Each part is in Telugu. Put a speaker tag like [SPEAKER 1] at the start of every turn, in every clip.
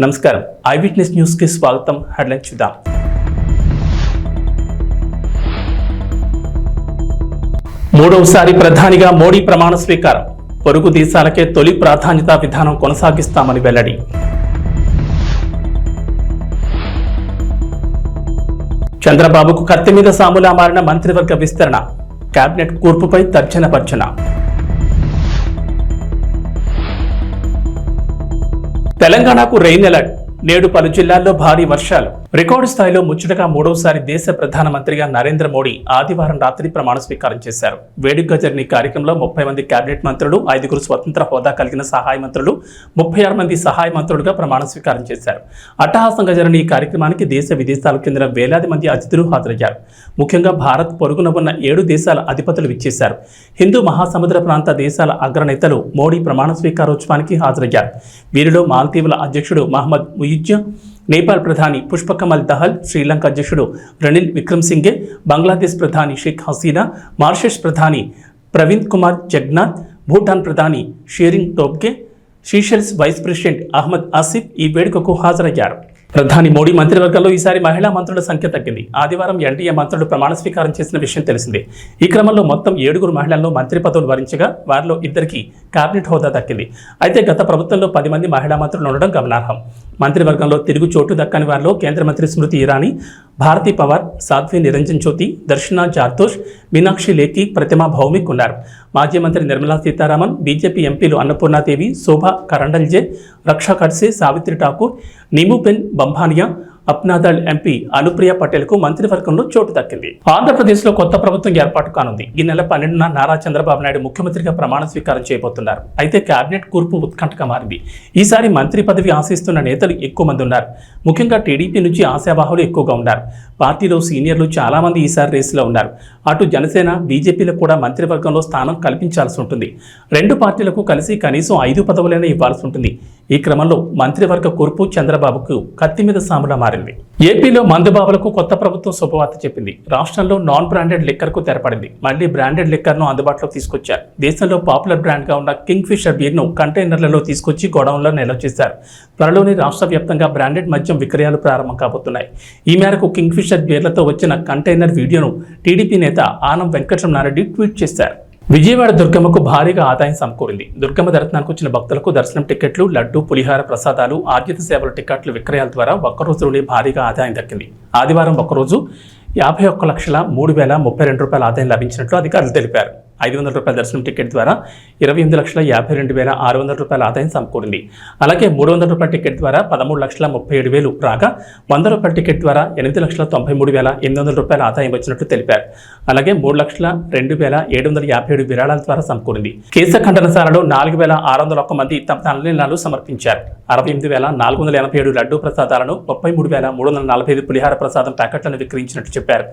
[SPEAKER 1] నమస్కారం ఐ విట్నెస్ న్యూస్ కి స్వాగతం. హెడ్లైన్ చూద్దాం. మూడవసారి ప్రధానిగా మోడీ ప్రమాణ స్వీకారం. పొరుగు దేశాలకే తొలి ప్రాధాన్యత విధానం కొనసాగిస్తామని వెల్లడి. చంద్రబాబుకు కత్తి మీద సాములా మారిన మంత్రివర్గ విస్తరణ. కేబినెట్ కూర్పుపై తర్జన భర్జన. తెలంగాణకు రెయిన్ అలర్ట్. నేడు పలు జిల్లాల్లో భారీ వర్షాలు. రికార్డు స్థాయిలో ముచ్చటగా మూడవసారి దేశ ప్రధానమంత్రిగా నరేంద్ర మోడీ ఆదివారం రాత్రి ప్రమాణ స్వీకారం చేశారు. వేడుకగా జరిగిన కార్యక్రమంలో 30 మంది కేబినెట్ మంత్రులు, 5 స్వతంత్ర హోదా కలిగిన సహాయ మంత్రులు, 36 మంది సహాయ మంత్రులుగా ప్రమాణ స్వీకారం చేశారు. అట్టహాసంగా జరిగిన ఈ కార్యక్రమానికి దేశ విదేశాలకు చెందిన వేలాది మంది అతిథులు హాజరయ్యారు. ముఖ్యంగా భారత్ పొరుగున ఉన్న 7 దేశాల అధిపతులు విచ్చేశారు. హిందూ మహాసముద్ర ప్రాంత దేశాల అగ్రనేతలు మోడీ ప్రమాణ స్వీకారోత్సవానికి హాజరయ్యారు. వీరిలో మాల్దీవుల అధ్యక్షుడు మహమ్మద్ ముయిజ్, నేపాల్ ప్రధాని పుష్పకమల్ దహల్, శ్రీలంక అధ్యక్షుడు రనిల్ విక్రమ్సింఘే, బంగ్లాదేశ్ ప్రధాని షేక్ హసీనా, మారిషస్ ప్రధాని ప్రవీణ్ కుమార్ జగ్నాథ్, భూటాన్ ప్రధాని Tshering Tobgay, Seychelles vice president Ahmed Afif ఈ వేడుకకు హాజరయ్యారు. ప్రధాని మోడీ మంత్రివర్గంలో ఈసారి మహిళా మంత్రుల సంఖ్య తగ్గింది. ఆదివారం ఎన్డీఏ మంత్రులు ప్రమాణ స్వీకారం చేసిన విషయం తెలిసిందే. ఈ క్రమంలో మొత్తం 7 మహిళలను మంత్రి పదవులు వరించగా వారిలో 2కి కేబినెట్ హోదా దక్కింది. అయితే గత ప్రభుత్వంలో 10 మంది మహిళా మంత్రులు ఉండడం గమనార్హం. మంత్రివర్గంలో తిరుగు చోటు దక్కని వారిలో కేంద్ర మంత్రి స్మృతి ఇరానీ, భారతీ పవార్, సాధ్వి నిరంజన్ జ్యోతి, దర్శనా జార్దోష్, మీనాక్షి లేఖి, ప్రతిమా భౌమిక్ ఉన్నారు. మాజీ మంత్రి నిర్మలా సీతారామన్, బీజేపీ ఎంపీలు అన్నపూర్ణాదేవి, శోభా కరండల్జే, రక్షా ఖడ్సే, సావిత్రి ఠాకూర్, నీముపెన్ బంభానియా, అప్నాదళ్ ఎంపీ అనుప్రియ పటేల్కు మంత్రివర్గంలో చోటు దక్కింది. ఆంధ్రప్రదేశ్లో కొత్త ప్రభుత్వం ఏర్పాటు కానుంది. ఈ నెల 12న నారా చంద్రబాబు నాయుడు ముఖ్యమంత్రిగా ప్రమాణ స్వీకారం చేయబోతున్నారు. అయితే కేబినెట్ కూర్పు ఉత్కంఠగా మారింది. ఈసారి మంత్రి పదవి ఆశిస్తున్న నేతలు ఎక్కువ మంది ఉన్నారు. ముఖ్యంగా టీడీపీ నుంచి ఆశావాహులు ఎక్కువగా ఉన్నారు. పార్టీలో సీనియర్లు చాలా మంది ఈసారి రేసులో ఉన్నారు. అటు జనసేన, బీజేపీలకు కూడా మంత్రివర్గంలో స్థానం కల్పించాల్సి ఉంటుంది. 2 పార్టీలకు కలిసి కనీసం 5 పదవులైనా ఇవ్వాల్సి ఉంటుంది. ఈ క్రమంలో మంత్రివర్గ కూర్పు చంద్రబాబుకు కత్తి మీద సాములా మారింది. ఏపీలో మందుబాబులకు కొత్త ప్రభుత్వం శుభవార్త చెప్పింది. రాష్ట్రంలో నాన్ బ్రాండెడ్ లిక్కర్కు తెరపడింది. మళ్లీ బ్రాండెడ్ లిక్కర్ను అందుబాటులోకి తీసుకొచ్చారు. దేశంలో పాపులర్ బ్రాండ్గా ఉన్న కింగ్ ఫిషర్ బీర్ను కంటైనర్లలో తీసుకొచ్చి గోడౌన్లో నిల్వ చేశారు. త్వరలోనే రాష్ట్ర వ్యాప్తంగా బ్రాండెడ్ మద్యం విక్రయాలు ప్రారంభం కాబోతున్నాయి. ఈ మేరకు కింగ్ ఫిషర్ బీర్లతో వచ్చిన కంటైనర్ వీడియోను టీడీపీ నేత ఆనం వెంకటరమణారెడ్డి ట్వీట్ చేశారు. విజయవాడ దుర్గమ్మకు భారీగా ఆదాయం సమకూరింది. దుర్గమ్మ దర్శనానికి వచ్చిన భక్తులకు దర్శనం టికెట్లు, లడ్డు, పులిహార ప్రసాదాలు, ఆర్జిత సేవల టికెట్లు విక్రయాల ద్వారా ఒక్కరోజులోనే భారీగా ఆదాయం దక్కింది. ఆదివారం ఒక్కరోజు 51,03,032 ఆదాయం లభించినట్లు అధికారులు తెలిపారు. 500 రూపాయల దర్శనం టికెట్ ద్వారా 28,52,600 ఆదాయం సమకూరింది. అలాగే 300 రూపాయల టికెట్ ద్వారా 13,37,000 రాగా 100 రూపాయల టికెట్ ద్వారా 8,93,800 ఆదాయం వచ్చినట్లు తెలిపారు. అలాగే 3,02,757 విరాళాల ద్వారా సమకూరింది. కేశ ఖండనశాలలో 4,601 మంది తమ తల్లిదండ్రులు సమర్పించారు. 68,487 లడ్డూ ప్రసాదాలను, 33,345 పులిహార ప్రసాదం ప్యాకెట్లను విక్రయించినట్టు చెప్పారు.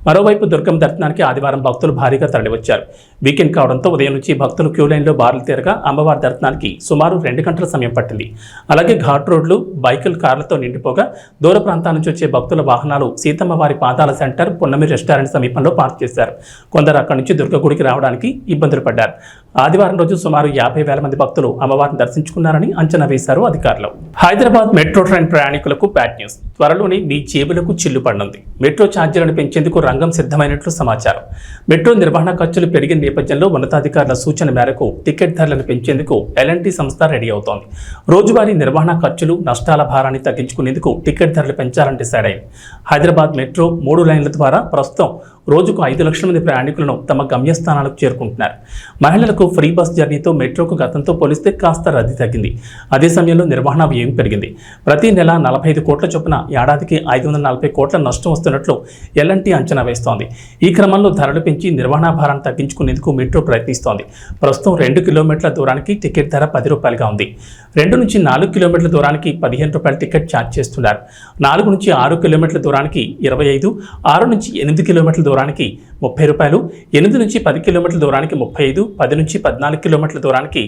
[SPEAKER 1] మరోవైపు దుర్గమ్మ దర్శనానికి ఆదివారం భక్తులు భారీగా తరలివచ్చారు. వీకెండ్ కావడంతో ఉదయం నుంచి భక్తులు క్యూ లైన్లో బారులు తీరగా అమ్మవారి దర్శనానికి సుమారు 2 గంటల సమయం పట్టింది. అలాగే ఘాట్ రోడ్లు, బైకులు, కార్లతో నిండిపోగా దూర ప్రాంతాల నుంచి వచ్చే భక్తుల వాహనాలు సీతమ్మవారి పాదాల సెంటర్, పున్నమి రెస్టారెంట్ సమీపంలో పార్క్ చేశారు. కొందరు అక్కడి నుంచి దుర్గగుడికి రావడానికి ఇబ్బందులు పడ్డారు. ఆదివారం రోజు సుమారు 50,000 మంది భక్తులు అమ్మవారిని దర్శించుకున్నారని అంచనా వేశారు అధికారులు. హైదరాబాద్ మెట్రో ట్రైన్ ప్రయాణికులకు బ్యాడ్ న్యూస్. త్వరలోనే మీ జేబులకు చిల్లు పడనుంది. మెట్రో ఛార్జీలను పెంచేందుకు రంగం సిద్ధమైనట్లు సమాచారం. మెట్రో నిర్వహణ ఖర్చులు పెరిగిన నేపథ్యంలో ఉన్నతాధికారుల సూచన మేరకు టికెట్ ధరలను పెంచేందుకు ఎల్ఎన్టీ సంస్థ రెడీ అవుతోంది. రోజువారీ నిర్వహణ ఖర్చులు, నష్టాల భారాన్ని తగ్గించుకునేందుకు టికెట్ ధరలు పెంచాలని డిసైడ్ అయింది. హైదరాబాద్ మెట్రో 3 లైన్ల ద్వారా ప్రస్తుతం రోజుకు 5 లక్షల మంది ప్రయాణికులను తమ గమ్యస్థానాలకు చేరుకుంటున్నారు. మహిళలకు ఫ్రీ బస్ జర్నీతో మెట్రోకు గతంతో పోలిస్తే కాస్త రద్దీ తగ్గింది. అదే సమయంలో నిర్వహణ వ్యయం పెరిగింది. ప్రతి నెల 45 కోట్ల చొప్పున ఏడాదికి 540 కోట్ల నష్టం వస్తున్నట్లు ఎల్ఎన్టీ అంచనా వేస్తోంది. ఈ క్రమంలో ధరలు పెంచి నిర్వహణ భారాన్ని తగ్గించుకునేందుకు మెట్రో ప్రయత్నిస్తోంది. ప్రస్తుతం 2 కిలోమీటర్ల దూరానికి టికెట్ ధర 10 రూపాయలుగా ఉంది. 2 నుంచి 4 కిలోమీటర్ల దూరానికి 15 రూపాయల టికెట్ ఛార్జ్ చేస్తున్నారు. 4 నుంచి 6 కిలోమీటర్ల దూరానికి 25, 6 నుంచి 8 కిలోమీటర్ల దూరానికి 30 రూపాయలు, 8 నుంచి 10 కిలోమీటర్ల దూరానికి 35, 10 నుంచి 14 కిలోమీటర్ల దూరానికి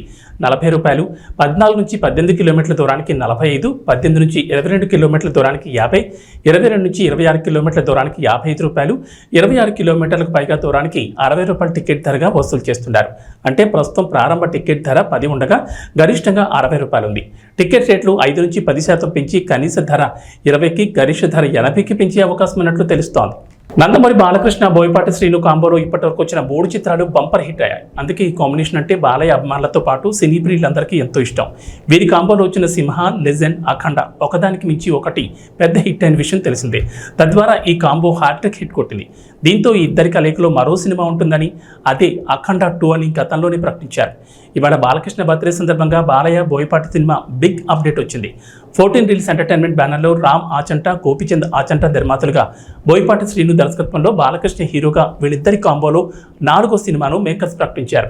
[SPEAKER 1] 40 రూపాయలు, 14 నుంచి 18 కిలోమీటర్ల దూరానికి 45, 18 నుంచి 22 కిలోమీటర్ల దూరానికి 50, 22 నుంచి 26 కిలోమీటర్ల దూరానికి 55 రూపాయలు, 26 కిలోమీటర్లకు పైగా దూరానికి 60 రూపాయల టికెట్ ధరగా వసూలు చేస్తున్నారు. అంటే ప్రస్తుతం ప్రారంభ టికెట్ ధర 10 ఉండగా గరిష్టంగా 60 రూపాయలు ఉంది. టికెట్ రేట్లు 5 నుంచి 10% పెంచి కనీస ధర 20కి, గరిష్ట ధర 80కి పెంచే అవకాశం ఉన్నట్లు తెలుస్తోంది. నందమూరి బాలకృష్ణ, బోయపాటి శ్రీను కాంబోలో ఇప్పటివరకు వచ్చిన 3 చిత్రాలు బంపర్ హిట్ అయ్యాయి. అందుకే ఈ కాంబినేషన్ అంటే బాలయ్య అభిమానులతో పాటు సినీ ప్రియులందరికీ ఎంతో ఇష్టం. వీరి కాంబోలో వచ్చిన సింహ, లెజెండ్, అఖండ ఒకదానికి మించి ఒకటి పెద్ద హిట్ అయిన విషయం తెలిసిందే. తద్వారా ఈ కాంబో హ్యాట్రిక్ హిట్ కొట్టింది. దీంతో ఈ ఇద్దరి కలయికలో మరో సినిమా ఉంటుందని, అదే అఖండ 2 అని గతంలోనే ప్రకటించారు. ఇవాళ బాలకృష్ణ బర్త్డే సందర్భంగా Balayya, Boyapati cinema big update వచ్చింది. 14 రీల్స్ ఎంటర్టైన్మెంట్ బ్యానర్లో రామ్ ఆచంట, గోపిచంద్ ఆచంట నిర్మాతలుగా, బోయపాటి శ్రీను దర్శకత్వంలో బాలకృష్ణ హీరోగా వీళ్ళిద్దరి కాంబోలో 4వ సినిమాను మేకర్స్ ప్రకటించారు.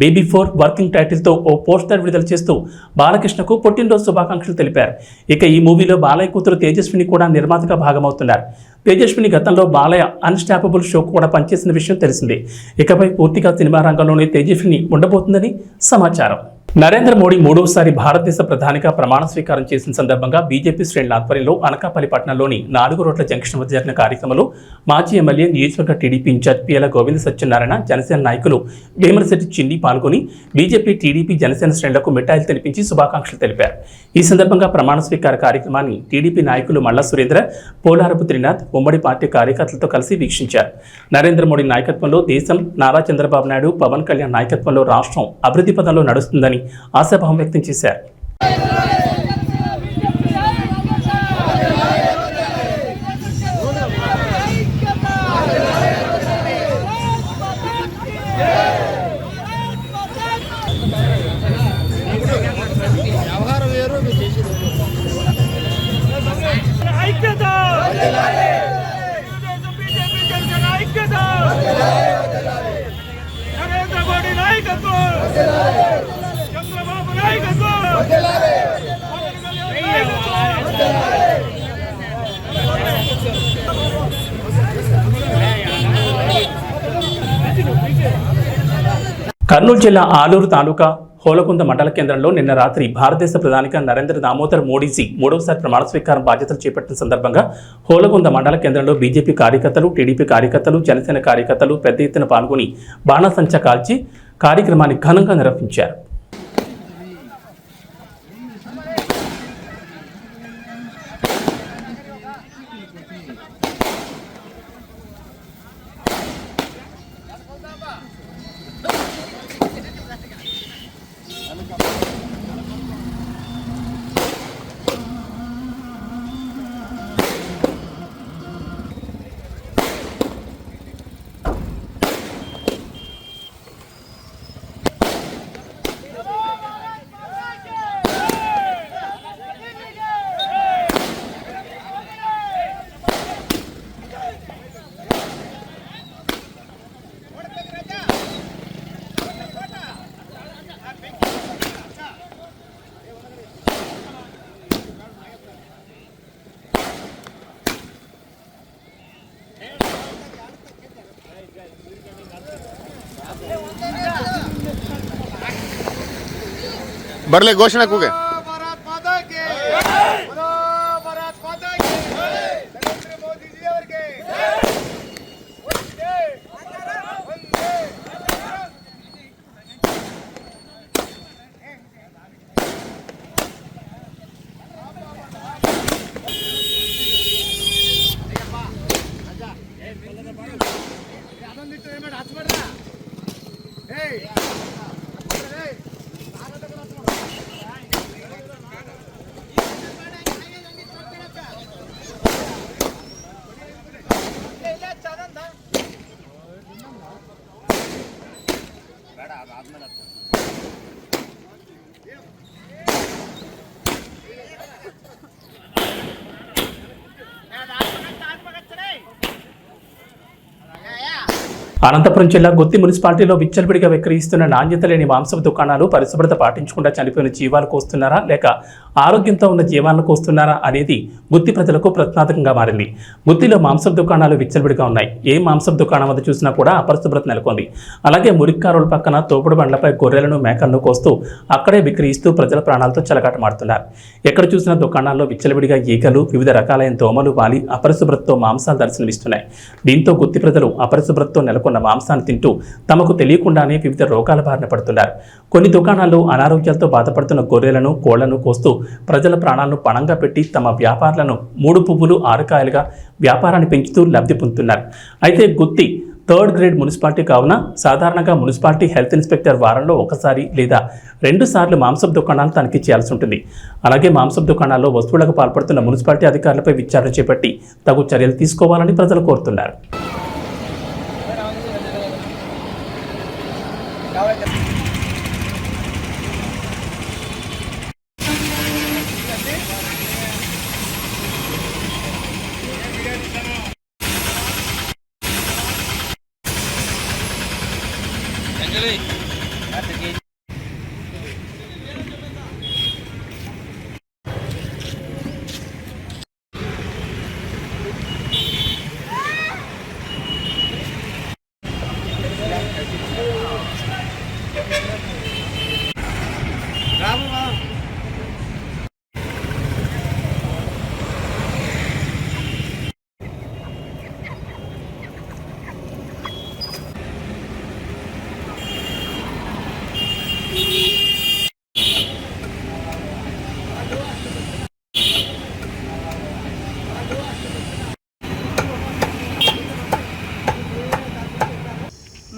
[SPEAKER 1] బేబీ 4 వర్కింగ్ టైటిల్తో ఓ పోస్టర్ విడుదల చేస్తూ బాలకృష్ణకు పుట్టినరోజు శుభాకాంక్షలు తెలిపారు. ఇక ఈ మూవీలో బాలయ్య కూతురు తేజస్విని కూడా నిర్మాతగా భాగమవుతున్నారు. తేజస్విని గతంలో బాలయ్య అన్స్టాపబుల్ షో కూడా పనిచేసిన విషయం తెలిసిందే. ఇకపై పూర్తిగా సినిమా రంగంలోనే తేజస్విని ఉండబోతుందని సమాచారం. నరేంద్ర మోడీ 3వసారి భారతదేశ ప్రధానిగా ప్రమాణ స్వీకారం చేసిన సందర్భంగా బీజేపీ శ్రేణుల ఆధ్వర్యంలో అనకాపల్లి పట్టణంలోని 4 రోడ్ల జంక్షన్ వద్ద జరిగిన కార్యక్రమంలో మాజీ ఎమ్మెల్యే, నియోజకవర్గ టీడీపీ ఇన్ఛార్జ్ పియల గోవింద సత్యనారాయణ, జనసేన నాయకులు వేమరశెట్టి చిన్ని పాల్గొని బీజేపీ, టీడీపీ, జనసేన శ్రేణులకు మిఠాయిలు తినిపించి శుభాకాంక్షలు తెలిపారు. ఈ సందర్భంగా ప్రమాణ స్వీకార కార్యక్రమాన్ని టీడీపీ నాయకులు మల్లా సురేంద్ర, పోలారపు త్రినాథ్ ఉమ్మడి పార్టీ కార్యకర్తలతో కలిసి వీక్షించారు. నరేంద్ర మోడీ నాయకత్వంలో దేశం, నారా చంద్రబాబు నాయుడు, పవన్ కళ్యాణ్ నాయకత్వంలో రాష్ట్రం అభివృద్ధి పదంలో నడుస్తుందని ఆశాభావం వ్యక్తం చేశారు. కర్నూలు జిల్లా ఆలూరు తాలూకా హోలకుంద మండల కేంద్రంలో నిన్న రాత్రి భారతదేశ ప్రధానిగా నరేంద్ర దామోదర్ మోడీజీ 3వసారి ప్రమాణ స్వీకారం బాధ్యతలు చేపట్టిన సందర్భంగా హోలకుంద మండల కేంద్రంలో బీజేపీ కార్యకర్తలు, టీడీపీ కార్యకర్తలు, జనసేన కార్యకర్తలు పెద్ద ఎత్తున పాల్గొని బాణాసంచా కాల్చి కార్యక్రమాన్ని ఘనంగా నిర్వహించారు.
[SPEAKER 2] बरले घोषणा कुगे
[SPEAKER 1] అనంతపురం జిల్లా గుత్తి మున్సిపాలిటీలో విచ్చలవిడిగా విక్రయిస్తున్న నాణ్యత లేని మాంసపు దుకాణాలు పరిశుభ్రత పాటించకుండా చనిపోయిన జీవాలు కోస్తున్నారా లేక ఆరోగ్యంతో ఉన్న జీవాలను కోస్తున్నారా అనేది గుత్తి ప్రజలకు ప్రశ్నార్థకంగా మారింది. గుత్తిలో మాంసపు దుకాణాలు విచ్చలవిడిగా ఉన్నాయి. ఏ మాంసపు దుకాణం వద్ద చూసినా కూడా అపరిశుభ్రత నెలకొంది. అలాగే మురిక్కారుల పక్కన తోపుడు బండ్లపై గొర్రెలను మేకలను కోస్తూ అక్కడే విక్రయిస్తూ ప్రజల ప్రాణాలతో చెలగాటమాడుతున్నారు. ఎక్కడ చూసినా దుకాణాల్లో విచ్చలవిడిగా ఈగలు, వివిధ రకాలైన దోమలు వాలి అపరిశుభ్రతతో మాంసాలు దర్శనమిస్తున్నాయి. దీంతో గుత్తి ప్రజలు అపరిశుభ్రతతో నెలకొన్న మాంసాన్ని తింటూ తమకు తెలియకుండానే వివిధ రోగాల బారిన పడుతున్నారు. కొన్ని దుకాణాల్లో అనారోగ్యాలతో బాధపడుతున్న గొర్రెలను, కోళ్లను కోస్తూ ప్రజల ప్రాణాలను పణంగా పెట్టి తమ వ్యాపారాలను 3 పువ్వులు 6 కాయలుగా వ్యాపారాన్ని పెంచుతూ లబ్ధి పొందుతున్నారు. అయితే గుత్తి 3rd గ్రేడ్ మున్సిపాలిటీ కావున సాధారణంగా మున్సిపాలిటీ హెల్త్ ఇన్స్పెక్టర్ వారంలో 1 లేదా 2 సార్లు మాంసపు దుకాణాలు తనిఖీ చేయాల్సి ఉంటుంది. అలాగే మాంసపు దుకాణాల్లో వస్తువులకు పాల్పడుతున్న మున్సిపాలిటీ అధికారులపై విచారణ చేపట్టి తగు చర్యలు తీసుకోవాలని ప్రజలు కోరుతున్నారు.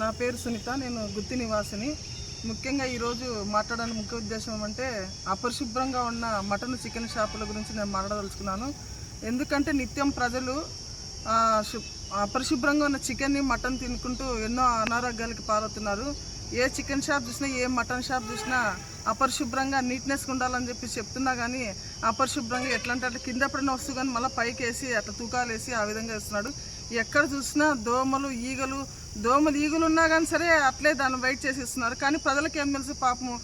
[SPEAKER 3] నా పేరు సునీత, నేను గుత్తి నివాసిని. ముఖ్యంగా ఈరోజు మాట్లాడడానికి ముఖ్య ఉద్దేశం ఏమంటే అపరిశుభ్రంగా ఉన్న మటన్, చికెన్ షాపుల గురించి నేను మాట్లాడదలుచుకున్నాను. ఎందుకంటే నిత్యం ప్రజలు అపరిశుభ్రంగా ఉన్న చికెన్ని, మటన్ తినుకుంటూ ఎన్నో అనారోగ్యాలకి పాలవుతున్నారు. ఏ చికెన్ షాప్ చూసినా, ఏ మటన్ షాప్ చూసినా అపరిశుభ్రంగా నీట్నెస్గా ఉండాలని చెప్పి చెప్తున్నా కానీ అపరిశుభ్రంగా ఎట్లా అంటే కింద పడిన వస్తువు కానీ మళ్ళీ పైకి వేసి అట్లా తూకాలు వేసి ఆ విధంగా వేస్తున్నాడు. ఎక్కడ చూసినా దోమలు, ఈగలు ఉన్నా కానీ సరే అట్లే దాన్ని వెయిట్ చేసి ఇస్తున్నారు. కానీ ప్రజలకు ఏం తెలుసు, పాపము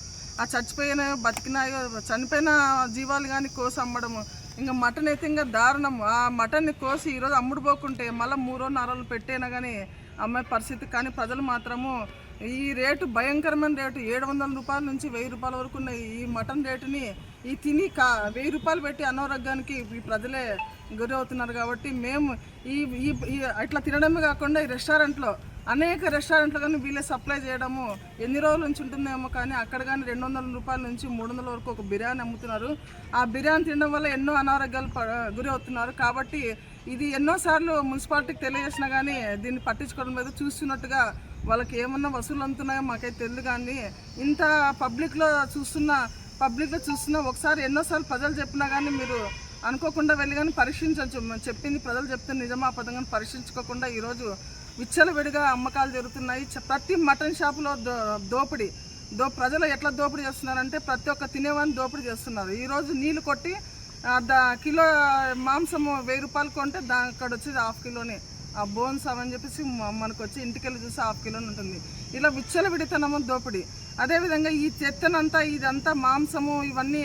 [SPEAKER 3] ఆ చచ్చిపోయిన, బతికినాయో, చనిపోయిన జీవాలు కానీ కోసి అమ్మడము. ఇంకా మటన్ అయితే ఇంకా దారుణం. ఆ మటన్ని కోసి ఈరోజు అమ్ముడు పోకుంటే మళ్ళీ 3 రోజులు పెట్టైనా కానీ అమ్మాయి పరిస్థితి. కానీ ప్రజలు మాత్రము ఈ రేటు భయంకరమైన రేటు, 700 రూపాయల నుంచి 1000 రూపాయల వరకు ఉన్న ఈ మటన్ రేటుని ఈ తిని 1000 రూపాయలు పెట్టి అనారోగ్యానికి ఈ ప్రజలే గురి అవుతున్నారు. కాబట్టి మేము ఈ ఇట్లా తినడమే కాకుండా ఈ రెస్టారెంట్లో అనేక రెస్టారెంట్లు కానీ వీళ్ళే సప్లై చేయడము ఎన్ని రోజుల నుంచి ఉంటుందేమో, కానీ అక్కడ కానీ 200 రూపాయల నుంచి 300 వరకు ఒక బిర్యానీ అమ్ముతున్నారు. ఆ బిర్యానీ తినడం వల్ల ఎన్నో అనారోగ్యాలు గురి అవుతున్నారు. కాబట్టి ఇది ఎన్నోసార్లు మున్సిపాలిటీకి తెలియజేసినా కానీ దీన్ని పట్టించుకోవడం లేదు. చూస్తున్నట్టుగా వాళ్ళకి ఏమన్నా వసూలు అందుతున్నాయో మాకైతే తెలియదు. కానీ ఇంత పబ్లిక్లో చూస్తున్నా ఒకసారి ఎన్నోసార్లు ప్రజలు చెప్పినా కానీ మీరు అనుకోకుండా వెళ్ళి కానీ పరీక్షించవచ్చు. చెప్పింది ప్రజలు చెప్తే నిజమా అబద్ధంగా పరీక్షించుకోకుండా ఈరోజు విచ్చలవిడిగా అమ్మకాలు జరుగుతున్నాయి. ప్రతి మటన్ షాపులో దోపిడీ. ప్రజలు ఎట్లా దోపిడీ చేస్తున్నారంటే ప్రతి ఒక్క తినేవాడిని దోపిడీ చేస్తున్నారు. ఈరోజు నీళ్ళు కొట్టి కిలో మాంసము 1000 రూపాయలు కొంటే అక్కడ వచ్చేది 1/2 కిలోనే. ఆ బోన్స్ అవని చెప్పేసి మనకు వచ్చి ఇంటికెళ్ళి చూసి 1/2 కిలోని ఉంటుంది. ఇలా విచ్చలవిడితనము దోపిడీ. అదేవిధంగా ఈ చెత్తనంతా, ఇదంతా మాంసము, ఇవన్నీ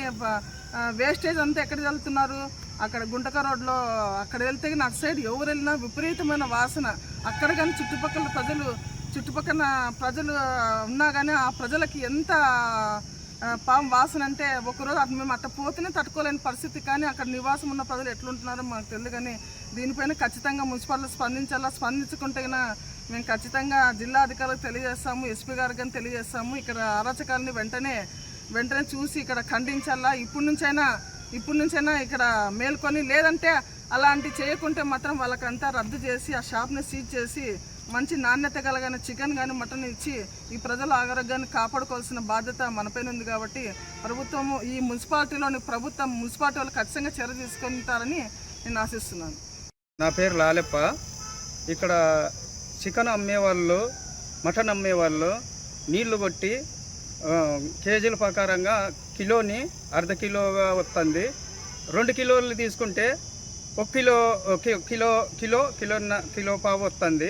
[SPEAKER 3] వేస్టేజ్ అంతా ఎక్కడ వెళ్తున్నారు? అక్కడ గుంటక రోడ్లో అక్కడ వెళ్తే అటు సైడ్ ఎవరు వెళ్ళినా విపరీతమైన వాసన. అక్కడ కానీ చుట్టుపక్కల ప్రజలు ఉన్నా కానీ ఆ ప్రజలకి ఎంత వాసన అంటే ఒకరోజు అటు మేము అట్ట పోతేనే తట్టుకోలేని పరిస్థితి. కానీ అక్కడ నివాసం ఉన్న ప్రజలు ఎట్లుంటున్నారో మాకు తెలియదు. కానీ దీనిపైన ఖచ్చితంగా మున్సిపాలిటీ స్పందించాలా. స్పందించుకుంటే మేము ఖచ్చితంగా జిల్లా అధికారులకు తెలియజేస్తాము, ఎస్పీ గారికి కానీ తెలియజేస్తాము. ఇక్కడ అరాచకాలని వెంటనే చూసి ఇక్కడ ఖండించాలా. ఇప్పటి నుంచైనా ఇక్కడ మేల్కొని, లేదంటే అలాంటి చేయకుంటే మాత్రం వాళ్ళకంతా రద్దు చేసి ఆ షాప్ని సీజ్ చేసి మంచి నాణ్యత కలిగిన చికెన్ కానీ మటన్ ఇచ్చి ఈ ప్రజల ఆరోగ్యాన్ని కాపాడుకోవాల్సిన బాధ్యత మనపైన ఉంది. కాబట్టి ప్రభుత్వము ఈ మున్సిపాలిటీ వాళ్ళు ఖచ్చితంగా చర్య తీసుకుంటారని నేను ఆశిస్తున్నాను.
[SPEAKER 4] నా పేరు లాలెప్ప. ఇక్కడ చికెన్ అమ్మేవాళ్ళు, మటన్ అమ్మేవాళ్ళు నీళ్లు కొట్టి కేజీల ప్రకారంగా కిలోని 1/2 కిలోగా వస్తుంది. 2 కిలోలు తీసుకుంటే 1 కిలో పావు వస్తుంది.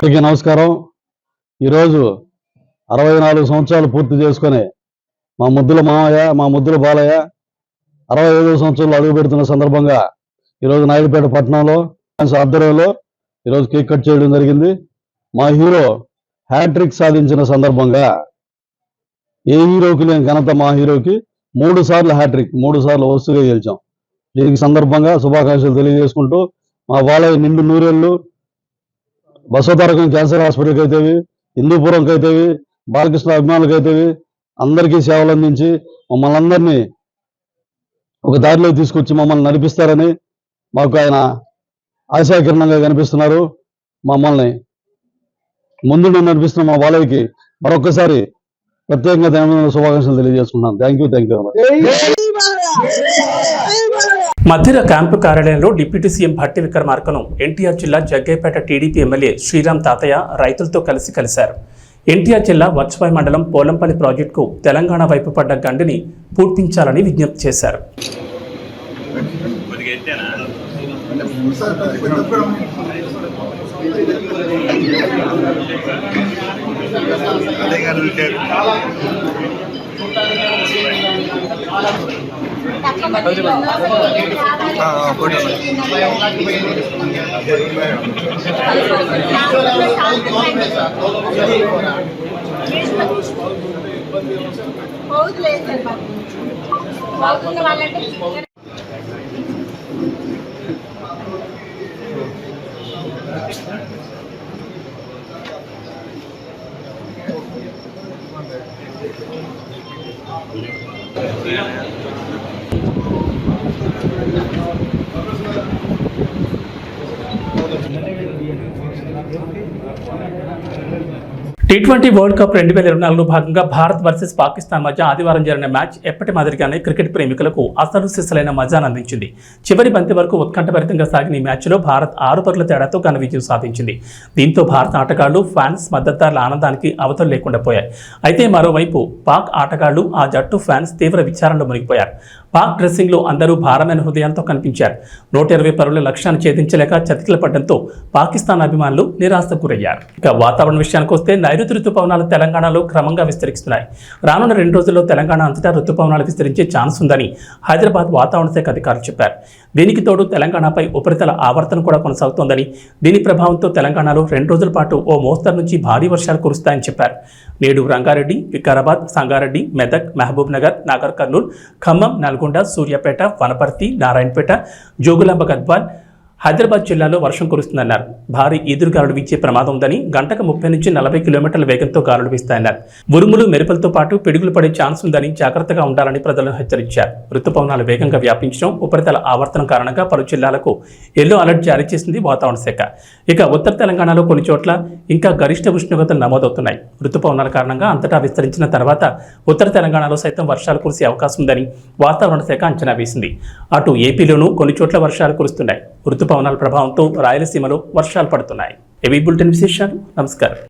[SPEAKER 5] అందరికీ నమస్కారం. ఈరోజు 64 సంవత్సరాలు పూర్తి చేసుకొని మా ముద్దుల మామయ్య, మా ముద్దుల బాలయ్య 65వ సంవత్సరంలో అడుగు పెడుతున్న సందర్భంగా ఈరోజు నాయుడుపేట పట్టణంలో ఆధ్వర్యంలో ఈరోజు కేక్ కట్ చేయడం జరిగింది. మా హీరో హ్యాట్రిక్ సాధించిన సందర్భంగా ఏ హీరోకి లేని ఘనత మా హీరోకి 3 సార్లు హ్యాట్రిక్, 3 సార్లు వరుసగా గెలిచాం. దీనికి సందర్భంగా శుభాకాంక్షలు తెలియజేసుకుంటూ మా బాలయ్య నిండు నూరేళ్లు బసవతారకం క్యాన్సర్ హాస్పిటల్కి అయితేవి, హిందూపురంకి అయితేవి, బాలకృష్ణ అభిమానులకి అయితేవి అందరికీ సేవలు అందించి మమ్మల్ని అందరినీ ఒక దారిలో తీసుకొచ్చి మమ్మల్ని నడిపిస్తారని మాకు ఆయన ఆశాకిరణంగా కనిపిస్తున్నారు. మమ్మల్ని ముందు నడిపిస్తున్న మా బాలయ్యకి మరొకసారి ప్రత్యేకంగా ధన్యవాదాలు, శుభాకాంక్షలు తెలియజేసుకుంటున్నాను. Thank you.
[SPEAKER 1] మధిర క్యాంపు కార్యాలయంలో డిప్యూటీ సీఎం భట్టి విక్రమార్కను ఎన్టీఆర్ జిల్లా జగ్గైపేట టీడీపీ ఎమ్మెల్యే శ్రీరామ్ తాతయ్య రైతులతో కలిశారు. ఎన్టీఆర్ జిల్లా వర్చవాయి మండలం పోలంపల్లి ప్రాజెక్టుకు తెలంగాణ వైపు పడ్డ గండిని పూడ్పించాలని విజ్ఞప్తి చేశారు. T20 వరల్డ్ కప్ 2024లో భాగంగా భారత్ వర్సెస్ పాకిస్తాన్ మధ్య ఆదివారం జరిగిన మ్యాచ్ ఎప్పటి మాదిరిగానే క్రికెట్ ప్రేమికులకు అసలు సిసలైన మజాను అందించింది. చివరి బంతి వరకు ఉత్కంఠభరితంగా సాగిన ఈ మ్యాచ్లో భారత్ 6 పరుగుల తేడాతో ఘన విజయం సాధించింది. దీంతో భారత ఆటగాళ్లు, ఫ్యాన్స్, మద్దతుదారుల ఆనందానికి అవతలు లేకుండా పోయాయి. అయితే మరోవైపు పాక్ ఆటగాళ్లు, ఆ జట్టు ఫ్యాన్స్ తీవ్ర విచారణలో మునిగిపోయారు. పాక్ డ్రెస్సింగ్లో అందరూ భారమైన హృదయాలతో కనిపించారు. 120 పరుగుల లక్ష్యాన్ని ఛేదించలేక చతికిల పడడంతో పాకిస్తాన్ అభిమానులు నిరాశకు గురయ్యారు. ఇక వాతావరణ విషయానికి వస్తే నైరుతి రుతుపవనాలు తెలంగాణలో క్రమంగా విస్తరిస్తున్నాయి. రానున్న 2 రోజుల్లో తెలంగాణ అంతటా రుతుపవనాలు విస్తరించే ఛాన్స్ ఉందని హైదరాబాద్ వాతావరణ శాఖ అధికారులు చెప్పారు. దీనికి తోడు తెలంగాణపై ఉపరితల ఆవర్తనం కూడా కొనసాగుతోందని, దీని ప్రభావంతో తెలంగాణలో 2 రోజుల పాటు ఓ మోస్తరు నుంచి భారీ వర్షాలు కురుస్తాయని చెప్పారు. నేడు రంగారెడ్డి, వికారాబాద్, సంగారెడ్డి, మెదక్, మహబూబ్ నగర్, నాగర్ కర్నూల్, ఖమ్మం, నల్గొండ, సూర్యాపేట, వనపర్తి, నారాయణపేట, జోగులాంబ గద్వాల్, హైదరాబాద్ జిల్లాలో వర్షం కురుస్తుందన్నారు. భారీ ఈదురుగాలులు వీచే ప్రమాదం ఉందని, గంటకు 30 నుంచి 40 కిలోమీటర్ల వేగంతో గాలులు వీస్తాయన్నారు. ఉరుములు, మెరుపులతో పాటు పిడుగులు పడే ఛాన్స్ ఉందని జాగ్రత్తగా ఉండాలని ప్రజలను హెచ్చరించారు. రుతుపవనాలు వేగంగా వ్యాపించడం, ఉపరితల ఆవర్తనం కారణంగా పలు జిల్లాలకు ఎల్లో అలర్ట్ జారీ చేసింది వాతావరణ శాఖ. ఇక ఉత్తర తెలంగాణలో కొన్ని చోట్ల ఇంకా గరిష్ట ఉష్ణోగ్రతలు నమోదవుతున్నాయి. రుతుపవనాల కారణంగా అంతటా విస్తరించిన తర్వాత ఉత్తర తెలంగాణలో సైతం వర్షాలు కురిసే అవకాశం ఉందని వాతావరణ శాఖ అంచనా వేసింది. అటు ఏపీలోనూ కొన్ని చోట్ల వర్షాలు కురుస్తున్నాయి. రుతుపవనాల ప్రభావంతో రాయలసీమలో వర్షాలు పడుతున్నాయి. ఏబీ బులెటిన్ విశేషాలు. నమస్కారం.